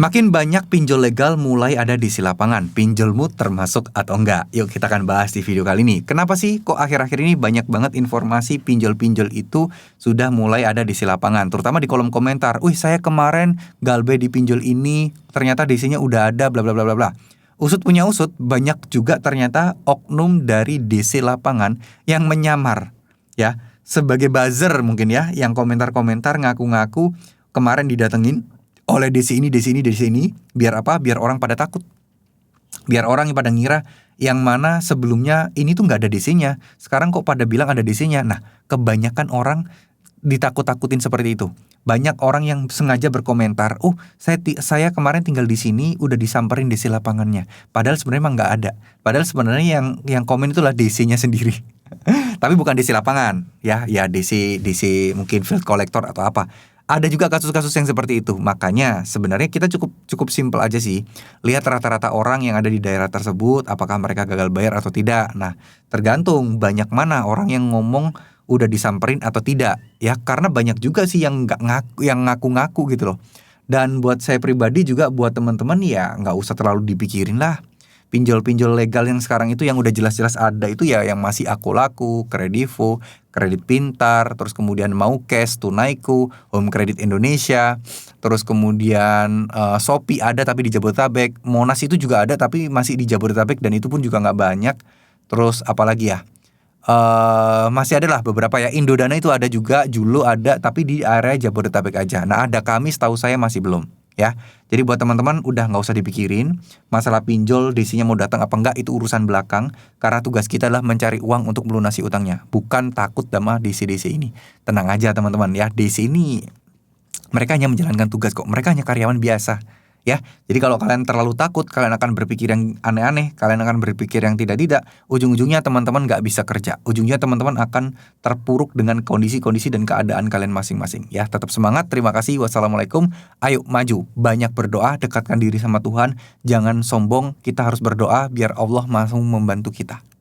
Makin banyak pinjol legal mulai ada di si lapangan. Pinjolmu termasuk atau enggak? Yuk kita akan bahas di video kali ini. Kenapa sih kok akhir-akhir ini banyak banget informasi pinjol-pinjol itu sudah mulai ada di si lapangan? Terutama di kolom komentar. Wih, saya kemarin galbe di pinjol ini, ternyata DC-nya udah ada bla bla bla bla bla. Usut punya usut, banyak juga ternyata oknum dari DC lapangan yang menyamar ya sebagai buzzer mungkin ya, yang komentar-komentar ngaku-ngaku kemarin didatengin oleh DC ini, DC ini, DC ini, biar apa? Biar orang pada takut. Biar orang yang pada ngira yang mana sebelumnya ini tuh nggak ada DC-nya. Sekarang kok pada bilang ada DC-nya. Nah, kebanyakan orang ditakut-takutin seperti itu. Banyak orang yang sengaja berkomentar, "Oh, saya kemarin tinggal di sini, udah disamperin DC lapangannya." Padahal sebenarnya emang nggak ada. Padahal sebenarnya yang komen itulah DC-nya sendiri. Tapi bukan DC lapangan, ya DC mungkin field collector atau apa. Ada juga kasus-kasus yang seperti itu. Makanya sebenarnya kita cukup simpel aja sih. Lihat rata-rata orang yang ada di daerah tersebut, apakah mereka gagal bayar atau tidak. Nah, tergantung banyak mana orang yang ngomong udah disamperin atau tidak. Ya, karena banyak juga sih yang nggak ngaku, yang ngaku-ngaku gitu loh. Dan buat saya pribadi juga, buat teman-teman ya nggak usah terlalu dipikirin lah. Pinjol-pinjol legal yang sekarang itu yang udah jelas-jelas ada itu ya yang masih Aku Laku, Kredivo, Kredit Pintar, terus kemudian Mau Cash, Tunaiku, Home Credit Indonesia, terus kemudian Shopee ada tapi di Jabodetabek, Monas itu juga ada tapi masih di Jabodetabek dan itu pun juga nggak banyak. Terus apalagi ya? Masih ada lah beberapa ya. Indodana itu ada juga, Julo ada tapi di area Jabodetabek aja. Nah, ada Kami setahu saya masih belum ya. Jadi buat teman-teman udah nggak usah dipikirin masalah pinjol DC-nya mau datang apa enggak, itu urusan belakang. Karena tugas kita adalah mencari uang untuk melunasi utangnya, bukan takut sama DC ini. Tenang aja teman-teman ya, DC ini mereka hanya menjalankan tugas kok. Mereka hanya karyawan biasa ya. Jadi kalau kalian terlalu takut, kalian akan berpikir yang aneh-aneh, kalian akan berpikir yang tidak-tidak, ujung-ujungnya teman-teman nggak bisa kerja. Ujungnya teman-teman akan terpuruk dengan kondisi-kondisi dan keadaan kalian masing-masing ya. Tetap semangat, terima kasih, wassalamualaikum. Ayo maju, banyak berdoa, dekatkan diri sama Tuhan, jangan sombong. Kita harus berdoa biar Allah langsung membantu kita.